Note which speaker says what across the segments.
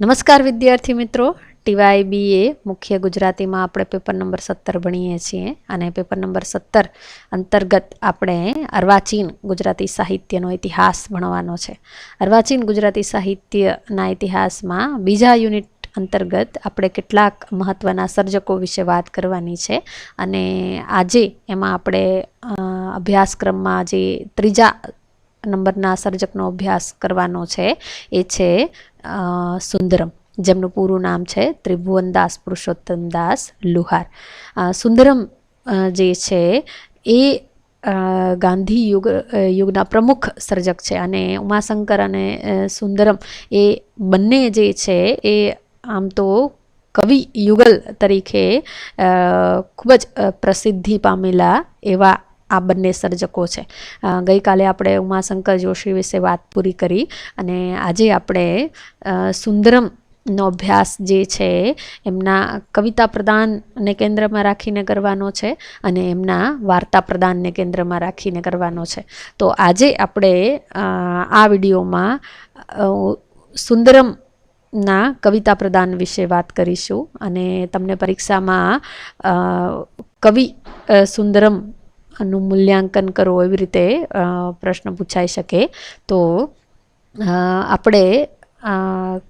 Speaker 1: નમસ્કાર વિદ્યાર્થી મિત્રો, ટીવાય બીએ મુખ્ય ગુજરાતીમાં આપણે પેપર નંબર 17 ભણીએ છીએ અને પેપર નંબર 17 અંતર્ગત આપણે અર્વાચીન ગુજરાતી સાહિત્યનો ઇતિહાસ ભણવાનો છે. અર્વાચીન ગુજરાતી સાહિત્યના ઇતિહાસમાં બીજા યુનિટ અંતર્ગત આપણે કેટલાક મહત્ત્વના સર્જકો વિશે વાત કરવાની છે અને આજે એમાં આપણે અભ્યાસક્રમમાં જે ત્રીજા નંબરના સર્જકનો અભ્યાસ કરવાનો છે એ છે સુંદરમ, જેમનું પૂરું નામ છે ત્રિભુવનદાસ પુરુષોત્તમદાસ લુહાર. સુંદરમ જે છે એ ગાંધી યુગના પ્રમુખ સર્જક છે અને ઉમાશંકર અને સુંદરમ એ બંને જે છે એ આમ તો કવિ યુગલ તરીકે ખૂબ જ પ્રસિદ્ધિ પામેલા એવા આ બંને સર્જકો છે. ગઈકાલે આપણે ઉમાશંકર જોશી વિશે વાત પૂરી કરી અને આજે આપણે સુંદરમનો અભ્યાસ જે છે એમના કવિતા પ્રદાનને કેન્દ્રમાં રાખીને કરવાનો છે અને એમના વાર્તા પ્રદાનને કેન્દ્રમાં રાખીને કરવાનો છે. તો આજે આપણે આ વિડીયોમાં સુંદરમના કવિતા પ્રદાન વિશે વાત કરીશું અને તમને પરીક્ષામાં કવિ સુંદરમ નું મૂલ્યાંકન કરો એવી રીતે પ્રશ્ન પૂછાઈ શકે. તો આપણે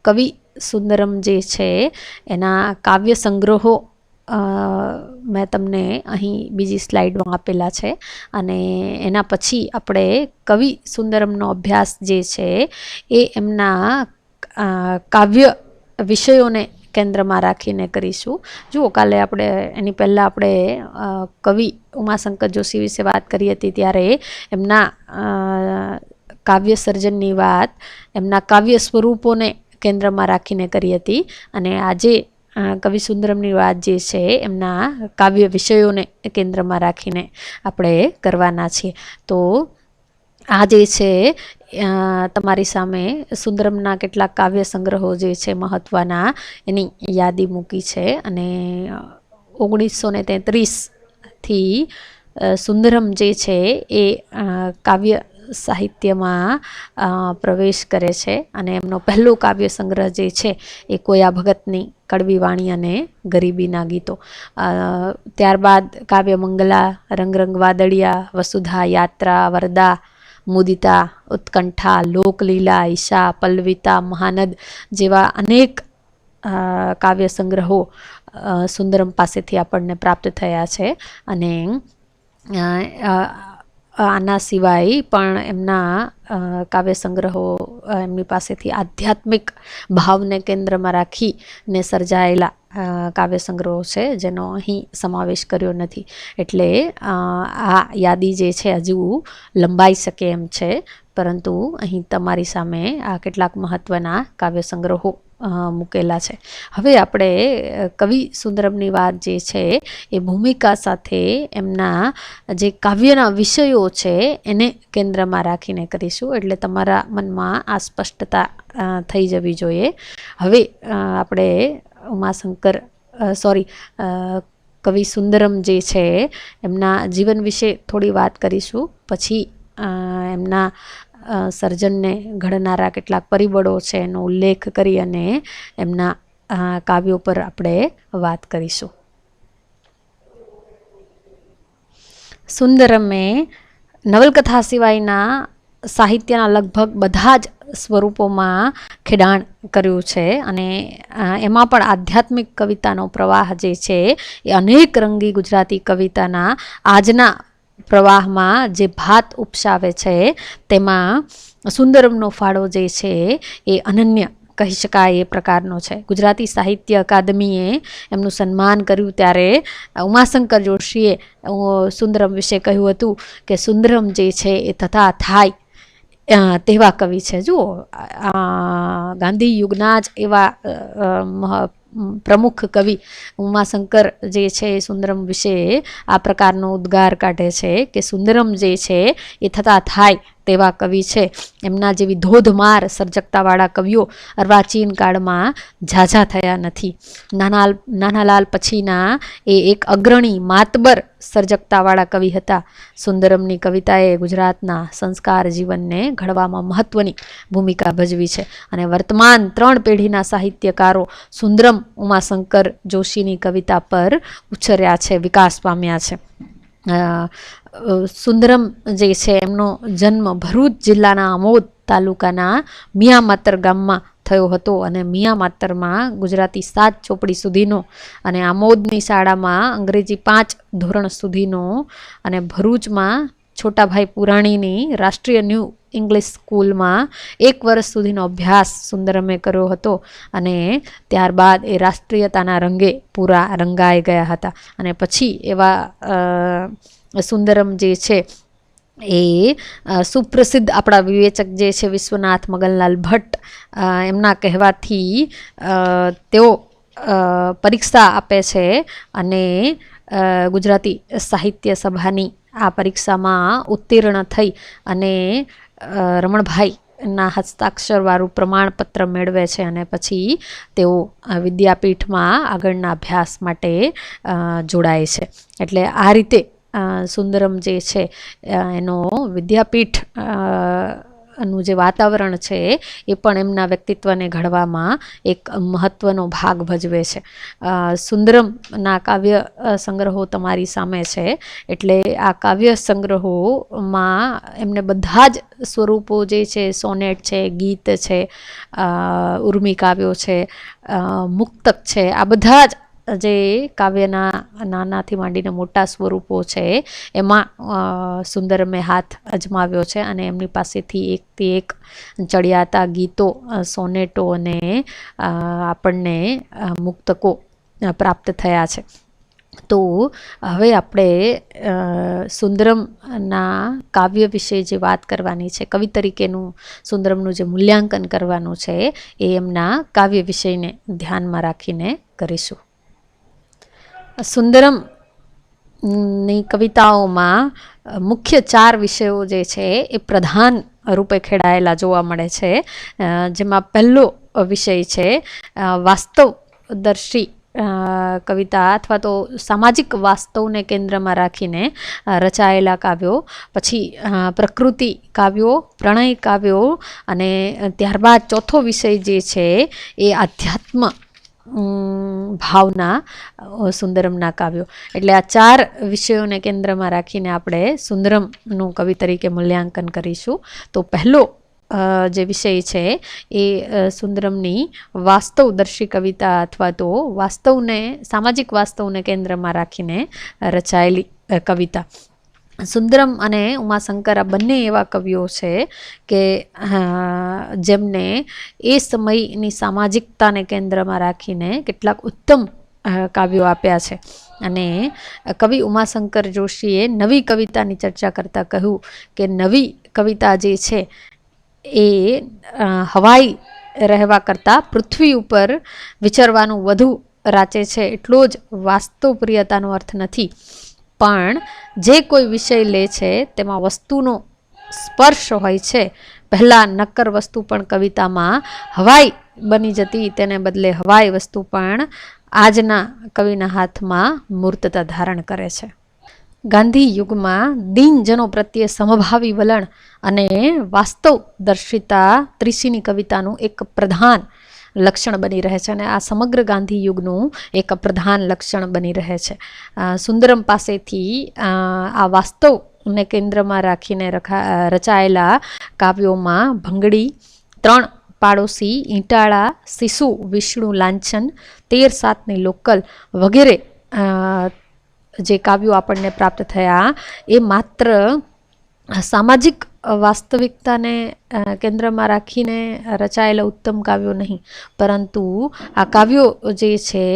Speaker 1: કવિ સુંદરમ જે છે એના કાવ્ય સંગ્રહો મેં તમને અહીં બીજી સ્લાઇડમાં આપેલા છે અને એના પછી આપણે કવિ સુંદરમનો અભ્યાસ જે છે એ એમના કાવ્ય વિષયોને કેન્દ્રમાં રાખીને કરીશું. જુઓ, કાલે આપણે એની પહેલાં આપણે કવિ ઉમાશંકર જોશી વિશે વાત કરી હતી ત્યારે એમના કાવ્ય સર્જનની વાત એમના કાવ્ય સ્વરૂપોને કેન્દ્રમાં રાખીને કરી હતી અને આજે કવિ સુંદરમની વાત જે છે એમના કાવ્ય વિષયોને કેન્દ્રમાં રાખીને આપણે કરવાના છીએ. તો આ જે છે તમારી સામે સુંદરમના કેટલાક કાવ્ય સંગ્રહો જે છે મહત્ત્વના એની યાદી મૂકી છે અને 1933થી સુંદરમ જે છે એ કાવ્ય સાહિત્યમાં પ્રવેશ કરે છે અને એમનો પહેલો કાવ્ય સંગ્રહ જે છે એ કોયા ભગતની કડવી વાણી અને ગરીબીના ગીતો. ત્યારબાદ કાવ્ય મંગલા, રંગ રંગ વાદળિયા, વસુધા, યાત્રા, વરદા, મુદિતા, ઉત્કંઠા, લોકલીલા, ઈશા, પલ્લવિતા, મહાનદ જેવા અનેક કાવ્ય સંગ્રહો સુંદરમ પાસેથી આપણને પ્રાપ્ત થયા છે અને આના સિવાય પણ એમના કાવ્ય સંગ્રહો એમની પાસેથી આધ્યાત્મિક ભાવને કેન્દ્રમાં રાખીને સર્જાયેલા કાવ્ય સંગ્રહો છે જેનો અહીં સમાવેશ કર્યો નથી. એટલે આ યાદી જે છે હજુ લંબાઈ શકે એમ છે, પરંતુ અહીં તમારી સામે આ કેટલાક મહત્ત્વના કાવ્ય સંગ્રહો મૂકેલા છે. હવે આપણે કવિ સુંદરમની વાત જે છે એ ભૂમિકા સાથે એમના જે કાવ્યના વિષયો છે એને કેન્દ્રમાં રાખીને કરીશું, એટલે તમારા મનમાં આ સ્પષ્ટતા થઈ જવી જોઈએ. હવે આપણે ઉમાશંકર કવિ સુંદરમ જે છે એમના જીવન વિશે થોડી વાત કરીશું, પછી એમના સર્જનને ઘડનારા કેટલાક પરિબળો છે એનો ઉલ્લેખ કરી અને એમના કાવ્યો પર આપણે વાત કરીશું. સુંદરમે નવલકથા સિવાયના સાહિત્યના લગભગ બધા જ સ્વરૂપોમાં ખેડાણ કર્યું છે અને એમાં પણ આધ્યાત્મિક કવિતાનો પ્રવાહ જે છે એ અનેક રંગી ગુજરાતી કવિતાના આજના પ્રવાહમાં જે ભાત ઉપસાવે છે તેમાં સુંદરમનો ફાળો જે છે એ અનન્ય કહી શકાય એ પ્રકારનો છે. ગુજરાતી સાહિત્ય અકાદમીએ એમનું સન્માન કર્યું ત્યારે ઉમાશંકર જોશીએ સુંદરમ વિશે કહ્યું હતું કે સુંદરમ જે છે એ થતા થાય તેવા કવિ છે. જુઓ, ગાંધી યુગના જ એવા પ્રમુખ કવિ ઉમાશંકર જે છે એ સુંદરમ વિશે આ પ્રકારનો ઉદ્ગાર કાઢે છે કે સુંદરમ જે છે એ થતા થાય તેવા કવિ છે. એમના જેવી ધોધમાર સર્જકતાવાળા કવિઓ અર્વાચીન કાળમાં ઝાઝા થયા નથી. નાનાલાલ પછીના એ એક અગ્રણી માતબર સર્જકતાવાળા કવિ હતા. સુંદરમની કવિતાએ ગુજરાતના સંસ્કાર જીવનને ઘડવામાં મહત્વની ભૂમિકા ભજવી છે અને વર્તમાન 3 પેઢીના સાહિત્યકારો સુંદરમ ઉમાશંકર જોશીની કવિતા પર ઉછર્યા છે, વિકાસ પામ્યા છે. સુંદરમ જે છે એમનો જન્મ ભરૂચ જિલ્લાના આમોદ તાલુકાના મિયામાતર ગામમાં થયો હતો અને મિયામાતરમાં ગુજરાતી 7 ચોપડી સુધીનો અને આમોદની શાળામાં અંગ્રેજી 5 ધોરણ સુધીનો અને ભરૂચમાં છોટાભાઈ પુરાણીની રાષ્ટ્રીય ન્યૂ ઇંગ્લિશ સ્કૂલમાં 1 વર્ષ સુધીનો અભ્યાસ સુંદરમે કર્યો હતો અને ત્યારબાદ એ રાષ્ટ્રીયતાના રંગે પૂરા રંગાઈ ગયા હતા. અને પછી એવા સુંદરમ જે છે એ સુપ્રસિદ્ધ આપણા વિવેચક જે છે વિશ્વનાથ મગનલાલ ભટ્ટ, એમના કહેવાથી તેઓ પરીક્ષા આપે છે અને ગુજરાતી સાહિત્ય સભાની આ પરીક્ષામાં ઉત્તીર્ણ થઈ અને રમણભાઈ ના હસ્તાક્ષરવાળું પ્રમાણપત્ર મેળવે છે અને પછી તેઓ વિદ્યાપીઠમાં આગળના અભ્યાસ માટે જોડાય છે. એટલે આ રીતે સુંદરમ જે છે એનો વિદ્યાપીઠ નું જે વાતાવરણ છે એ પણ એમના વ્યક્તિત્વને ઘડવામાં એક મહત્વનો ભાગ ભજવે છે. સુંદરમના કાવ્ય સંગ્રહો તમારી સામે છે. એટલે આ કાવ્ય સંગ્રહોમાં એમને બધા જ સ્વરૂપો જે છે, સોનેટ છે, ગીત છે, ઉર્મી કાવ્યો છે, મુક્તક છે, આ બધા જ જે કાવ્યના નાનાથી માંડીને મોટા સ્વરૂપો છે એમાં સુંદરમે હાથ અજમાવ્યો છે અને એમની પાસેથી એકથી એક ચડિયાતા ગીતો, સોનેટો અને આપણને મુક્તકો પ્રાપ્ત થયા છે. તો હવે આપણે સુંદરમના કાવ્ય વિશે જે વાત કરવાની છે, કવિ તરીકેનું સુંદરમનું જે મૂલ્યાંકન કરવાનું છે એ એમના કાવ્ય વિષયને ધ્યાનમાં રાખીને કરીશું. સુંદરમની કવિતાઓમાં મુખ્ય 4 વિષયો જે છે એ પ્રધાન રૂપે ખેડાયેલા જોવા મળે છે. જેમાં પહેલો વિષય છે વાસ્તવદર્શી કવિતા અથવા તો સામાજિક વાસ્તવને કેન્દ્રમાં રાખીને રચાયેલા કાવ્યો, પછી પ્રકૃતિ કાવ્યો, પ્રણય કાવ્યો અને ત્યારબાદ ચોથો વિષય જે છે એ આધ્યાત્મ ભાવના સુંદરમના કાવ્યો. એટલે આ 4 વિષયોને કેન્દ્રમાં રાખીને આપણે સુંદરમનું કવિ તરીકે મૂલ્યાંકન કરીશું. તો પહેલો જે વિષય છે એ સુંદરમની વાસ્તવદર્શી કવિતા અથવા તો સામાજિક વાસ્તવને કેન્દ્રમાં રાખીને રચાયેલી કવિતા. સુંદરમ અને ઉમાશંકર આ બંને એવા કવિઓ છે કે જેમને એ સમયની સામાજિકતાને કેન્દ્રમાં રાખીને કેટલાક ઉત્તમ કાવ્યો આપ્યા છે. અને કવિ ઉમાશંકર જોશીએ નવી કવિતાની ચર્ચા કરતાં કહ્યું કે નવી કવિતા જે છે એ હવાઈ રહેવા કરતાં પૃથ્વી ઉપર વિચરવાનું વધુ રાચે છે. એટલો જ વાસ્તવપ્રિયતાનો અર્થ નથી, પણ જે કોઈ વિષય લે છે તેમાં વસ્તુનો સ્પર્શ હોય છે. પહેલાં નક્કર વસ્તુ પણ કવિતામાં હવાઈ બની જતી, તેને બદલે હવાઈ વસ્તુ પણ આજના કવિના હાથમાં મૂર્તતા ધારણ કરે છે. ગાંધી યુગમાં દીનજનો પ્રત્યે સમભાવી વલણ અને વાસ્તવદર્શિતા ત્રિશીની કવિતાનું એક પ્રધાન લક્ષણ બની રહે છે અને આ સમગ્ર ગાંધી યુગનું એક પ્રધાન લક્ષણ બની રહે છે. સુંદરમ પાસેથી આ વાસ્તવને કેન્દ્રમાં રાખીને રચાયેલા કાવ્યોમાં ભંગડી, 3 પાડોશી, ઈંટાળા, શિશુ, વિષ્ણુ લાંછન, 13-7ની લોકલ વગેરે જે કાવ્યો આપણને પ્રાપ્ત થયા એ માત્ર સામાજિક વાસ્તવિકતાને કેન્દ્રમાં રાખીને રચાયેલા ઉત્તમ કાવ્યો નહીં, પરંતુ આ કાવ્યો જે છે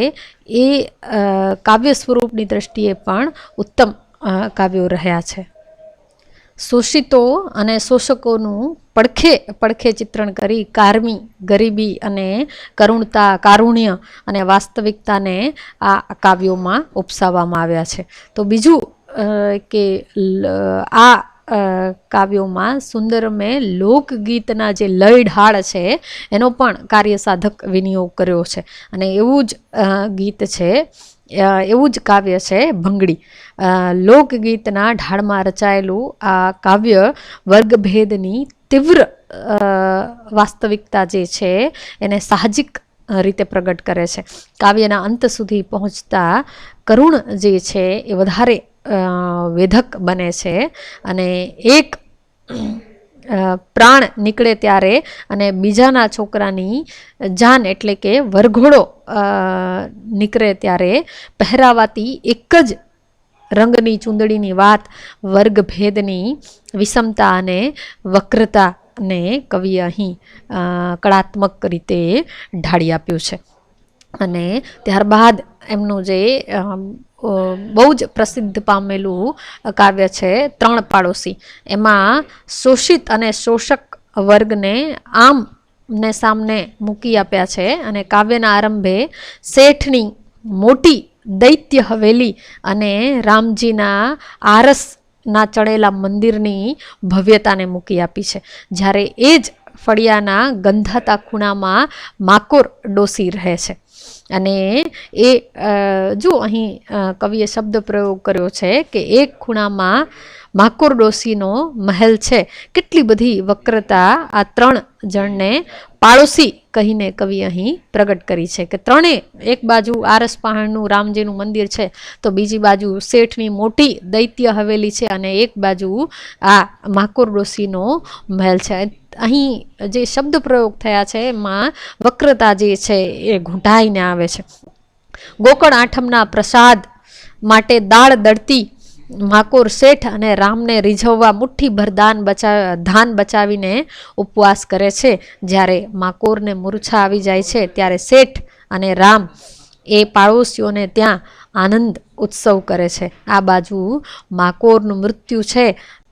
Speaker 1: એ કાવ્ય સ્વરૂપની દ્રષ્ટિએ પણ ઉત્તમ કાવ્યો રહ્યા છે. શોષિતો અને શોષકોનું પડખે ચિત્રણ કરી કારમી, ગરીબી અને કરુણતા, કારુણ્ય અને વાસ્તવિકતાને આ કાવ્યોમાં ઉપસાવવામાં આવ્યા છે. તો બીજું કે આ કાવ્યોમાં સુંદરમે લોકગીતના જે લય ઢાળ છે એનો પણ કાર્યસાધક વિનિયોગ કર્યો છે. અને એવું જ ગીત છે, એવું જ કાવ્ય છે ભંગડી. લોકગીતના ઢાળમાં રચાયેલું આ કાવ્ય વર્ગભેદની તીવ્ર વાસ્તવિકતા જે છે એને સાહજિક રીતે પ્રગટ કરે છે. કાવ્યના અંત સુધી પહોંચતા કરુણ જે છે એ વધારે વેધક બને છે. અને એક પ્રાણ નીકળે ત્યારે અને બીજાના છોકરાની જાન એટલે કે વરઘોડો નીકળે ત્યારે પહેરાવાતી એક જ રંગની ચૂંદડીની વાત વર્ગભેદની વિષમતા અને વક્રતાને કવિએ અહીં કળાત્મક રીતે ઢાળી આપ્યું છે. અને ત્યારબાદ એમનું જે બહુ જ પ્રસિદ્ધ પામેલું કાવ્ય છે ત્રણ પાડોશી, એમાં શોષિત અને શોષક વર્ગને આમ ને સામને મૂકી આપ્યા છે. અને કાવ્યના આરંભે શેઠની મોટી દૈત્ય હવેલી અને રામજીના આરસના ચડેલા મંદિરની ભવ્યતાને મૂકી આપી છે. જ્યારે એ જ ફળિયાના ગંધાતા ખૂણામાં માકોર ડોસી રહે છે. અને એ જો અહીં કવિએ શબ્દ પ્રયોગ કર્યો છે કે એક ખૂણામાં માકોર ડોસીનો મહેલ છે. કેટલી બધી વક્રતા આ ત્રણ જણને પાડોશી કહીને કવિ અહીં પ્રગટ કરી છે કે ત્રણેય, એક બાજુ આરસ પહાણનું રામજીનું મંદિર છે, તો બીજી બાજુ શેઠની મોટી દૈત્ય હવેલી છે, અને એક બાજુ આ માકોર ડોસીનો મહેલ છે. અહીં જે શબ્દ પ્રયોગ થયા છે એમાં વક્રતા જે છે એ ઘૂંટાઈને આવે છે. ગોકળ આઠમના પ્રસાદ માટે દાળ દળતી માકોર શેઠ અને રામને રીઝવવા મુઠ્ઠીભર ધાન બચાવીને ઉપવાસ કરે છે. જ્યારે માકોરને મૂર્છા આવી જાય છે ત્યારે શેઠ અને રામ એ પાડોશીઓને ત્યાં આનંદ ઉત્સવ કરે છે. આ બાજુ માકોરનું મૃત્યુ છે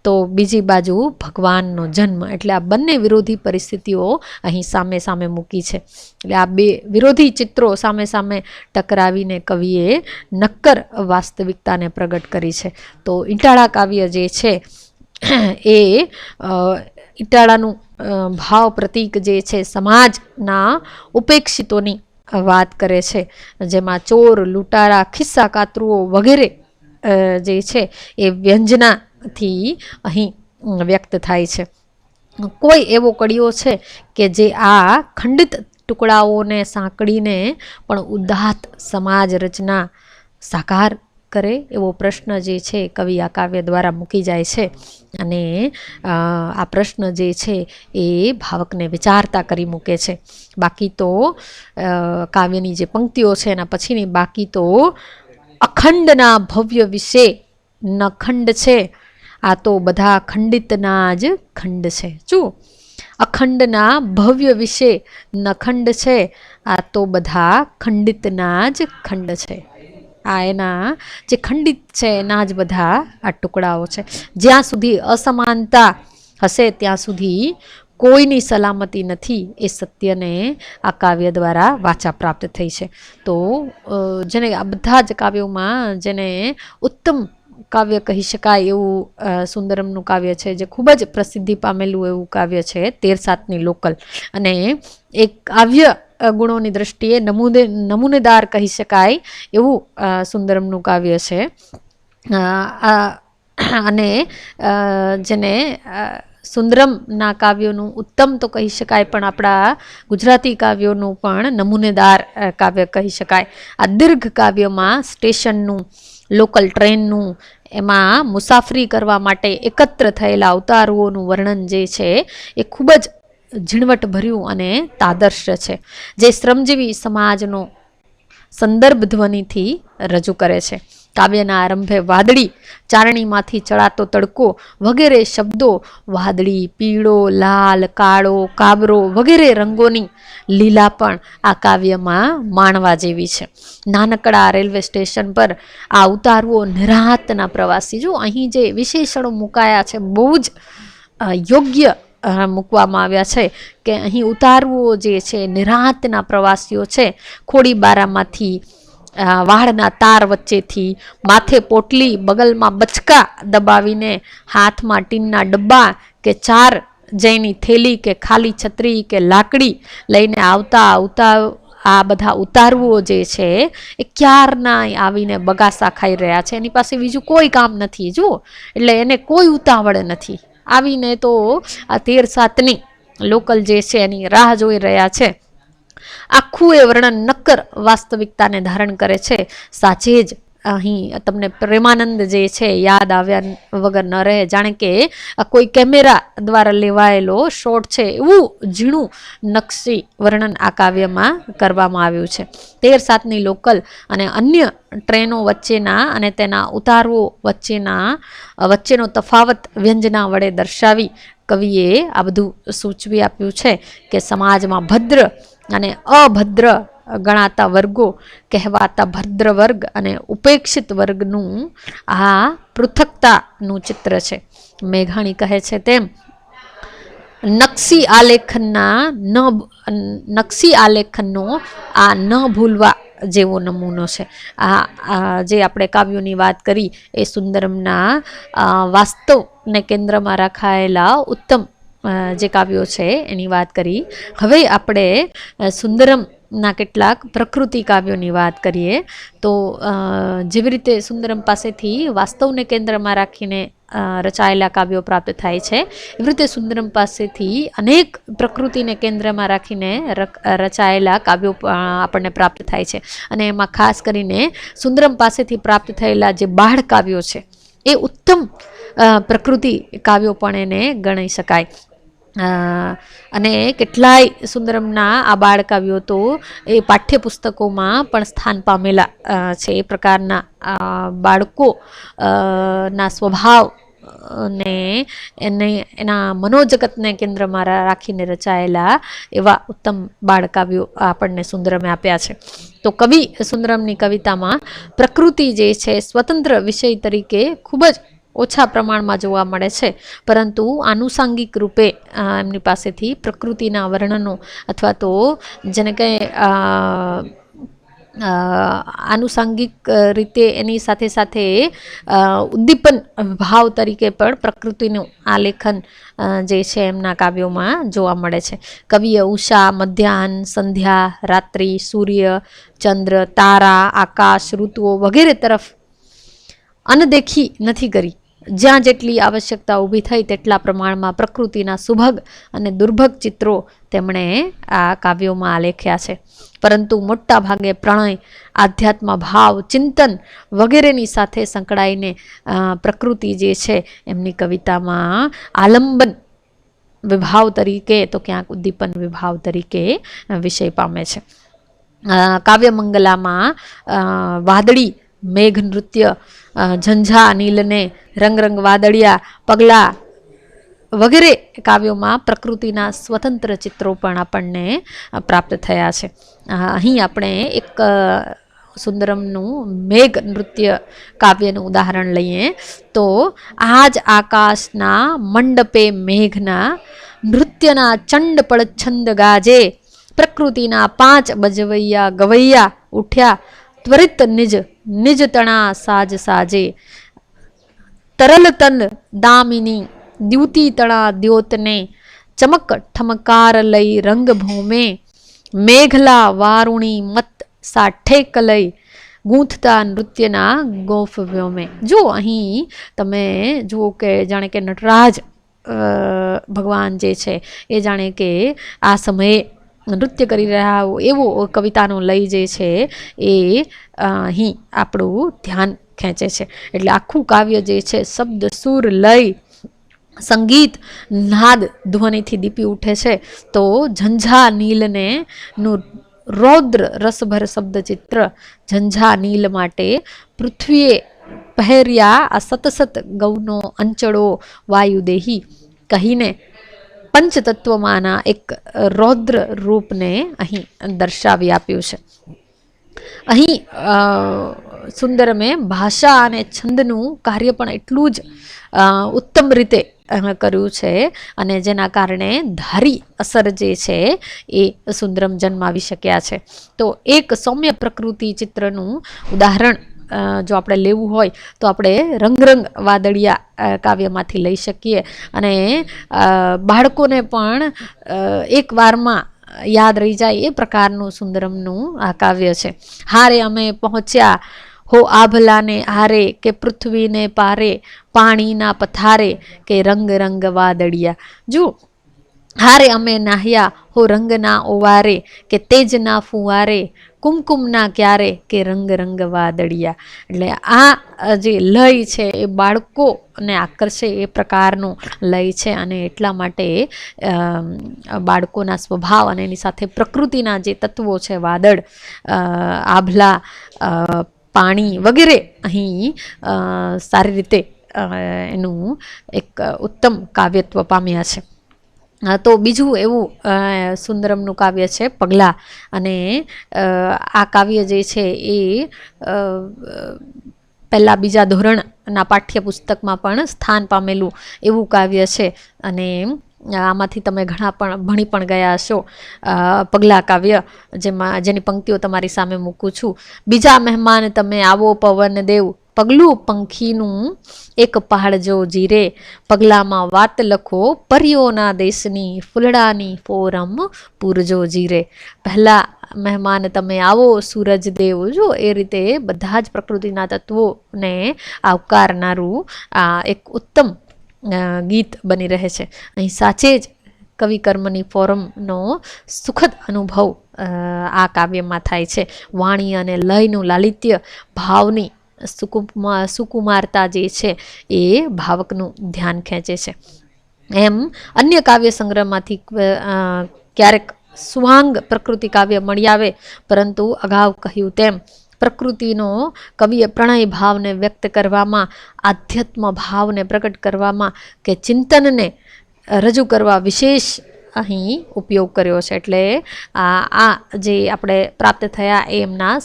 Speaker 1: તો બીજી બાજુ ભગવાનનો જન્મ. એટલે આ બંને વિરોધી પરિસ્થિતિઓ અહીં સામે સામે મૂકી છે. એટલે આ બે વિરોધી ચિત્રો સામે સામે ટકરાવીને કવિએ નક્કર વાસ્તવિકતાને પ્રગટ કરી છે. તો ઇટાળા કાવ્ય જે છે એ ઇટાળાનું ભાવ પ્રતીક જે છે સમાજના ઉપેક્ષિતોની વાત કરે છે, જેમાં ચોર, લૂંટારા, ખિસ્સા કાતરુઓ વગેરે જે છે એ વ્યંજનાથી અહીં વ્યક્ત થાય છે. કોઈ એવો કડીઓ છે કે જે આ ખંડિત ટુકડાઓને સાંકળીને પણ ઉદાત્ત સમાજ રચના સાકાર કરે એવો પ્રશ્ન જે છે કવિ આ કાવ્ય દ્વારા મૂકી જાય છે. અને આ પ્રશ્ન જે છે એ ભાવકને વિચારતા કરી મૂકે છે. બાકી તો કાવ્યની જે પંક્તિઓ છે એના પછીની બાકી તો અખંડના ભવ્ય વિશે ન ખંડ છે, આ તો બધા ખંડિતના જ ખંડ છે. જુઓ, અખંડના ભવ્ય વિશે ન ખંડ છે, આ તો બધા ખંડિતના જ ખંડ છે. આ એના જે ખંડિત છે એના જ બધા આ ટુકડાઓ છે. જ્યાં સુધી અસમાનતા હશે ત્યાં સુધી કોઈની સલામતી નથી, એ સત્યને આ કાવ્ય દ્વારા વાચા પ્રાપ્ત થઈ છે. તો જેને આ બધા જ કાવ્યોમાં જેને ઉત્તમ કાવ્ય કહી શકાય એવું સુંદરમનું કાવ્ય છે, જે ખૂબ જ પ્રસિદ્ધિ પામેલું એવું કાવ્ય છે 13-7ની લોકલ. અને એક કાવ્ય ગુણોની દ્રષ્ટિએ નમૂનેદાર કહી શકાય એવું સુંદરમનું કાવ્ય છે. અને જેને સુંદરમના કાવ્યોનું ઉત્તમ તો કહી શકાય, પણ આપણા ગુજરાતી કાવ્યોનું પણ નમૂનેદાર કાવ્ય કહી શકાય. આ દીર્ઘ કાવ્યમાં સ્ટેશનનું, લોકલ ટ્રેનનું, એમાં મુસાફરી કરવા માટે એકત્ર થયેલા અવતારુઓનું વર્ણન જે છે એ ખૂબ જ ઝીણવટભર્યું અને તાદર્શ છે, જે શ્રમજીવી સમાજનો સંદર્ભ ધ્વનિથી રજૂ કરે છે. કાવ્યના આરંભે વાદળી ચારણીમાંથી ચડાતો તડકો વગેરે શબ્દો વાદળી, પીળો, લાલ, કાળો, કાબરો વગેરે રંગોની લીલા પણ આ કાવ્યમાં માણવા જેવી છે. નાનકડા રેલવે સ્ટેશન પર આ ઉતારુઓ નિરાંતના પ્રવાસી, જો અહીં જે વિશેષણો મુકાયા છે બહુ જ યોગ્ય મૂકવામાં આવ્યા છે કે અહીં ઉતારુઓ જે છે નિરાંતના પ્રવાસીઓ છે. ખોડીબારામાંથી વાળના તાર વચ્ચેથી, માથે પોટલી, બગલમાં બચકા દબાવીને, હાથમાં ટીનના ડબ્બા કે ચાર જઈની થેલી કે ખાલી છત્રી કે લાકડી લઈને આવતા આ બધા ઉતારવું જે છે એ ક્યારના આવીને બગાસા ખાઈ રહ્યા છે. એની પાસે બીજું કોઈ કામ નથી જુઓ, એટલે એને કોઈ ઉતાવળ નથી. આવીને તો આ 13-7ની લોકલ જે છે એની રાહ જોઈ રહ્યા છે. આખું એ વર્ણન નક્કર વાસ્તવિકતાને ધારણ કરે છે. સાચે જ અહીં તમને પ્રેમાનંદ જે છે યાદ આવ્યા વગર ન રહે, જાણે કે કોઈ કેમેરા દ્વારા લેવાયેલો શોટ છે એવું ઝીણું નકશી વર્ણન આ કાવ્યમાં કરવામાં આવ્યું છે. 13-7ની લોકલ અને અન્ય ટ્રેનો વચ્ચેના અને તેના ઉતારવો વચ્ચેનો તફાવત વ્યંજના વડે દર્શાવી કવિએ આ બધું સૂચવી આપ્યું છે કે સમાજમાં ભદ્ર અને અભદ્ર ગણાતા વર્ગો કહેવાતા ભદ્ર વર્ગ અને ઉપેક્ષિત વર્ગનું આ પૃથકતાનું ચિત્ર છે. મેઘાણી કહે છે તેમ નકશી આલેખનનો આ ન ભૂલવા જેવો નમૂનો છે. આ જે આપણે કાવ્યોની વાત કરી એ સુંદરમના વાસ્તવને કેન્દ્રમાં રખાયેલા ઉત્તમ જે કાવ્યો છે એની વાત કરી. હવે આપણે સુંદરમના કેટલાક પ્રકૃતિ કાવ્યોની વાત કરીએ તો જેવી રીતે સુંદરમ પાસેથી વાસ્તવને કેન્દ્રમાં રાખીને રચાયેલા કાવ્યો પ્રાપ્ત થાય છે, એવી રીતે સુંદરમ પાસેથી અનેક પ્રકૃતિને કેન્દ્રમાં રાખીને રચાયેલા કાવ્યો આપણને પ્રાપ્ત થાય છે. અને એમાં ખાસ કરીને સુંદરમ પાસેથી પ્રાપ્ત થયેલા જે બાળ કાવ્યો છે એ ઉત્તમ પ્રકૃતિ કાવ્યો પણ એને ગણી શકાય. અને કેટલાય સુંદરમના આ બાળ કાવ્યો તો એ પાઠ્યપુસ્તકોમાં પણ સ્થાન પામેલા છે. એ પ્રકારના બાળકો ના સ્વભાવ ને એના મનોજગતને કેન્દ્રમાં રાખીને રચાયેલા એવા ઉત્તમ બાળ કાવ્યો આપણને સુંદરમે આપ્યા છે. તો કવિ સુંદરમની કવિતામાં પ્રકૃતિ જે છે સ્વતંત્ર વિષય તરીકે ખૂબ જ ઓછા પ્રમાણમાં જોવા મળે છે, પરંતુ આનુષાંગિક રૂપે એમની પાસેથી પ્રકૃતિના વર્ણનો અથવા તો જેને કંઈ આનુષાંગિક રીતે એની સાથે સાથે ઉદ્દીપન ભાવ તરીકે પણ પ્રકૃતિનું આલેખન જે છે એમના કાવ્યોમાં જોવા મળે છે. કવિએ ઉષા, મધ્યાહન, સંધ્યા, રાત્રિ, સૂર્ય, ચંદ્ર, તારા, આકાશ, ઋતુઓ વગેરે તરફ અનદેખી નથી કરી. જ્યાં જેટલી આવશ્યકતા ઊભી થઈ તેટલા પ્રમાણમાં પ્રકૃતિના સુભગ અને દુર્ભગ ચિત્રો તેમણે આ કાવ્યોમાં આલેખ્યા છે. પરંતુ મોટા ભાગે પ્રણય, આધ્યાત્મ ભાવ, ચિંતન વગેરેની સાથે સંકળાઈને પ્રકૃતિ જે છે એમની કવિતામાં આલંબન વિભાવ તરીકે તો ક્યાંક ઉદ્દીપન વિભાવ તરીકે વિષય પામે છે. કાવ્યમંગલામાં વાદળી મેઘ નૃત્ય, ઝંઝા નીલને, રંગ રંગ વાદળિયા, પગલા વગેરે કાવ્યોમાં પ્રકૃતિના સ્વતંત્ર ચિત્રો પણ આપણને પ્રાપ્ત થયા છે. અહીં આપણે એક સુંદરમનું મેઘ નૃત્ય કાવ્યનું ઉદાહરણ લઈએ તો આજ આકાશના મંડપે મેઘના નૃત્યના ચંડ પડ છંદ ગાજે, પ્રકૃતિના 5 બજવૈયા ગવૈયા ઉઠ્યા, ત્વરિત નિજ તણા સાજ સાજે, તરલ તન દામિની દ્યુતિ તણા દ્યોતને, ચમક ઠમકાર લઈ રંગ ભૂમે, મેઘલા વારુણી મત સાઠેક લઈ, ગૂંથતા નૃત્યના ગોફ વ્યોમે. જો અહીં તમે જુઓ કે જાણે કે નટરાજ ભગવાન જે છે એ જાણે કે આ સમયે નૃત્ય કરી રહ્યા એવો કવિતાનો લય જે છે એ અહીં આપણું ધ્યાન ખેંચે છે. એટલે આખું કાવ્ય જે છે શબ્દ, સુર, લય, સંગીત, નાદ, ધ્વનિથી દીપી ઉઠે છે. તો ઝંઝા નીલને નું રૌદ્ર રસભર શબ્દ ચિત્ર, ઝંઝા નીલ માટે પૃથ્વીએ પહેર્યા આ સતસત ગૌનો અંચળો વાયુદેહી કહીને પંચતત્વમાંના એક રૌદ્ર રૂપને અહીં દર્શાવી આપ્યું છે. અહીં સુંદરમે ભાષા અને છંદનું કાર્ય પણ એટલું જ ઉત્તમ રીતે કર્યું છે અને જેના કારણે ધારી અસર જે છે એ સુંદરમ જન્માવી શક્યા છે. તો એક સૌમ્ય પ્રકૃતિ ચિત્રનું ઉદાહરણ જો આપણે લેવું હોય તો આપણે રંગરંગ વાદળિયા કાવ્યમાંથી લઈ શકીએ અને બાળકોને પણ એક વારમાં યાદ રહી જાય એ પ્રકારનું સુંદરમનું આ કાવ્ય છે. હારે અમે પહોંચ્યા હો આભલાને હારે કે પૃથ્વીને પારે, પાણીના પથારે કે રંગ રંગ વાદળિયા. જો હારે અમે નાહ્યા હો રંગના ઓવારે કે તેજના ફુવારે, કુમકુમના ક્યારે કે રંગ રંગ વાદળિયા. એટલે આ જે લય છે એ બાળકોને આકર્ષે એ પ્રકારનું લય છે અને એટલા માટે બાળકોના સ્વભાવ અને એની સાથે પ્રકૃતિના જે તત્વો છે, વાદળ, આભલા, પાણી વગેરે અહીં સારી રીતે એનું એક ઉત્તમ કાવ્યત્વ પામ્યા છે. તો બીજું એવું સુંદરમનું કાવ્ય છે પગલાં, અને આ કાવ્ય જે છે એ પહેલાં બીજા ધોરણના પાઠ્યપુસ્તકમાં પણ સ્થાન પામેલું એવું કાવ્ય છે અને આમાંથી તમે ઘણા પણ ભણી પણ ગયા હશો. પગલાં કાવ્ય, જેની પંક્તિઓ તમારી સામે મૂકું છું. બીજા મહેમાન તમે આવો પવન દેવ, પગલું પંખીનું એક પહાડજો જીરે, પગલામાં વાત લખો પરીઓના દેશની, ફૂલડાની ફોરમ પૂરજો જીરે. પહેલા મહેમાન તમે આવો સૂરજ દેવ. જો એ રીતે બધા જ પ્રકૃતિના તત્વોને આવકારનારું આ એક ઉત્તમ ગીત બની રહે છે. અહીં સાચે જ કવિ કર્મની ફોરમનો સુખદ અનુભવ આ કાવ્યમાં થાય છે. વાણી અને લયનું લાલિત્ય, ભાવની સુકુમારતા જે છે એ ભાવકનું ધ્યાન ખેંચે છે. એમ અન્ય કાવ્ય સંગ્રહમાંથી ક્યારેક સ્વાંગ પ્રકૃતિ કાવ્ય મળી આવે, પરંતુ અગાઉ કહ્યું તેમ પ્રકૃતિનો કવિએ પ્રણય ભાવને વ્યક્ત કરવામાં, આધ્યાત્મ ભાવને પ્રગટ કરવામાં કે ચિંતનને રજૂ કરવા વિશેષ અહીં ઉપયોગ કર્યો છે. એટલે આ જે આપણે પ્રાપ્ત થયા એ એમના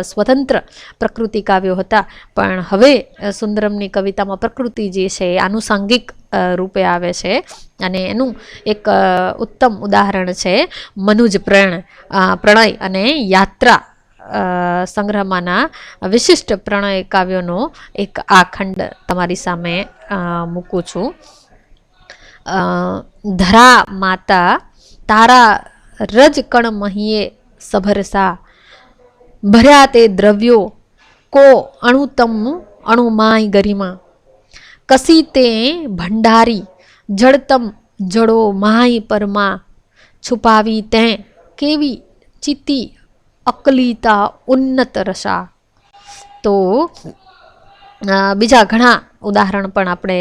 Speaker 1: સ્વતંત્ર પ્રકૃતિ કાવ્યો હતા, પણ હવે સુંદરમની કવિતામાં પ્રકૃતિ જે છે એ આનુષાંગિક રૂપે આવે છે અને એનું એક ઉત્તમ ઉદાહરણ છે મનુજ પ્રણય અને યાત્રા સંગ્રહમાંના વિશિષ્ટ પ્રણય કાવ્યોનો એક આ ખંડ તમારી સામે મૂકું છું. ધરા માતા તારા રજ કણ મહીએ સભરસા, ભર્યા તે દ્રવ્યો કો અણુતમ અણુમાય ગરિમા, કસી તે ભંડારી જળતમ જડો માય પરમાં, છુપાવી તે કેવી ચિતિ અકલિતા ઉન્નત રસા. તો બીજા ઘણા ઉદાહરણ પણ આપણે